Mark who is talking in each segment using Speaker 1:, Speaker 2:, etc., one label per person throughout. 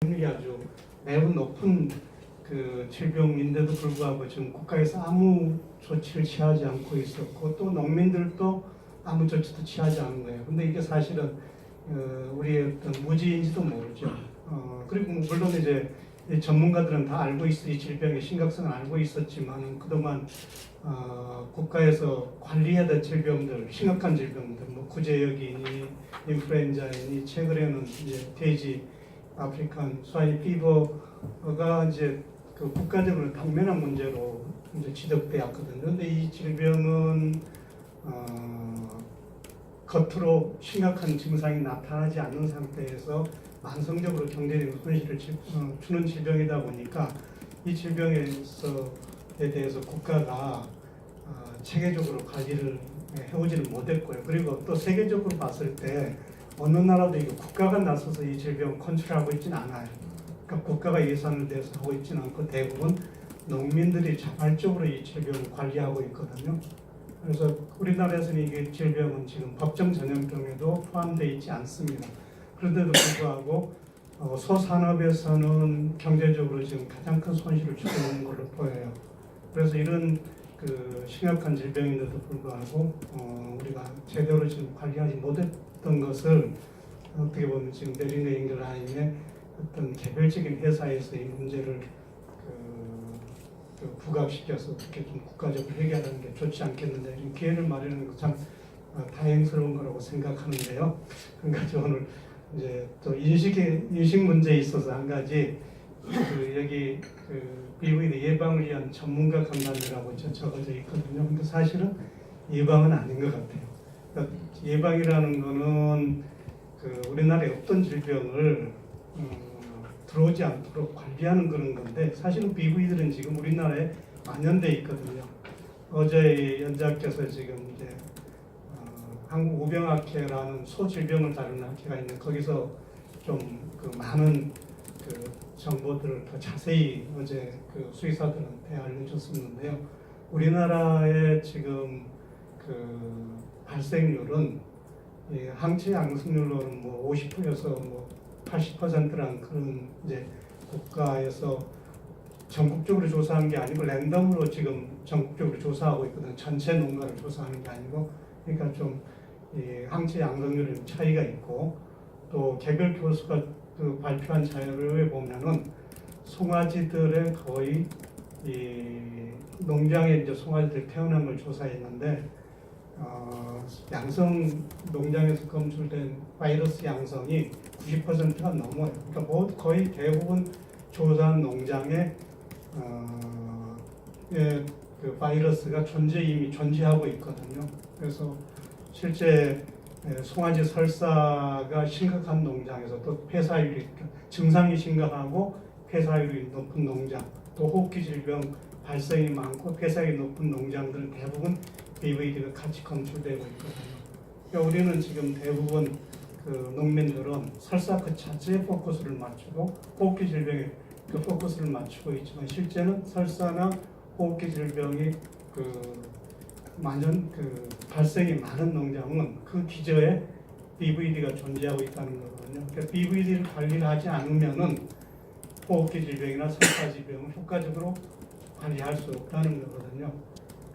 Speaker 1: 확률이 아주 매우 높은 그 질병인데도 불구하고 지금 국가에서 아무 조치를 취하지 않고 있었고 또 농민들도 아무 조치도 취하지 않은 거예요. 근데 이게 사실은 우리의 어떤 무지인지도 모르죠. 그리고 물론 이제 전문가들은 다 알고 있어 이 질병의 심각성을 알고 있었지만 그동안 국가에서 관리해야 될 질병들, 심각한 질병들, 뭐 구제역이니 인플루엔자이니 최근에는 이제 돼지 아프리칸 스와인 피버가 이제 그 국가적으로 당면한 문제로 이제 지적되었거든요. 그런데 이 질병은 겉으로 심각한 증상이 나타나지 않는 상태에서 만성적으로 경제적인 손실을 주는 질병이다 보니까 이 질병에 대해서 국가가 체계적으로 관리를 해오지는 못했고요. 그리고 또 세계적으로 봤을 때 어느 나라도 이거 국가가 나서서 이 질병을 컨트롤하고 있지는 않아요. 그러니까 국가가 예산을 내서 하고 있지는 않고 대부분 농민들이 자발적으로 이 질병을 관리하고 있거든요. 그래서 우리나라에서는 이게 질병은 지금 법정 전염병에도 포함되어 있지 않습니다. 그런데도 불구하고 소산업에서는 경제적으로 지금 가장 큰 손실을 주고 있는 걸로 보여요. 그래서 이런 그 심각한 질병인데도 불구하고 우리가 제대로 지금 관리하지 못했던 것을 어떻게 보면 지금 베링레 잉글라인의 어떤 개별적인 회사에서의 문제를 부각시켜서 어떻게 좀 국가적으로 해결하는 게 좋지 않겠는데 이 기회를 마련하는 거 참 다행스러운 거라고 생각하는데요. 한 가지 오늘 이제 또 인식 문제에 있어서 한 가지 여기 BVD 예방을 위한 전문가 강단이라고 적어져 있거든요. 근데 사실은 예방은 아닌 것 같아요. 그러니까 예방이라는 거는 우리나라에 없던 질병을 들어오지 않도록 관리하는 그런 건데 사실은 BV들은 지금 우리나라에 만연돼 있거든요. 어제 연자께서 지금 이제 한국 오병학회라는 소질병을 다루는 학회가 있는데 거기서 좀 그 많은 그 정보들을 더 자세히 어제 그 수의사들한테 알려줬었는데요. 우리나라의 지금 그 발생률은 항체 양성률로는 뭐 50%에서 뭐 80%란 그런 이제 국가에서 전국적으로 조사한 게 아니고 랜덤으로 지금 전국적으로 조사하고 있거든요. 전체 농가를 조사하는 게 아니고 그러니까 좀 항체 양성률에 차이가 있고 또 개별 교수가 그 발표한 자료에 보면은 송아지들의 거의 농장에 이제 송아지들 태어난 걸 조사했는데 양성 농장에서 검출된 바이러스 양성이 90%가 넘어요. 그러니까 거의 대부분 조사한 농장에 그 바이러스가 이미 존재하고 있거든요. 그래서 실제 송아지 설사가 심각한 농장에서 또 폐사율이 증상이 심각하고 폐사율이 높은 농장, 또 호흡기 질병 발생이 많고 폐사율이 높은 농장들은 대부분 BVD가 같이 검출되고 있거든요. 그러니까 우리는 지금 대부분 그 농민들은 설사 그 자체에 포커스를 맞추고 호흡기 질병에 그 포커스를 맞추고 있지만 실제는 설사나 호흡기 질병이 발생이 많은 농장은 그 기저에 BVD가 존재하고 있다는 거거든요. 그러니까 BVD를 관리를 하지 않으면은 호흡기 질병이나 설사 질병을 효과적으로 관리할 수 없다는 거거든요.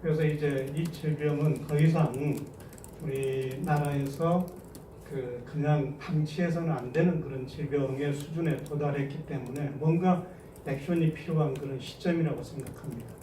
Speaker 1: 그래서 이제 이 질병은 더 이상 우리나라에서 그냥 방치해서는 안 되는 그런 질병의 수준에 도달했기 때문에 뭔가 액션이 필요한 그런 시점이라고 생각합니다.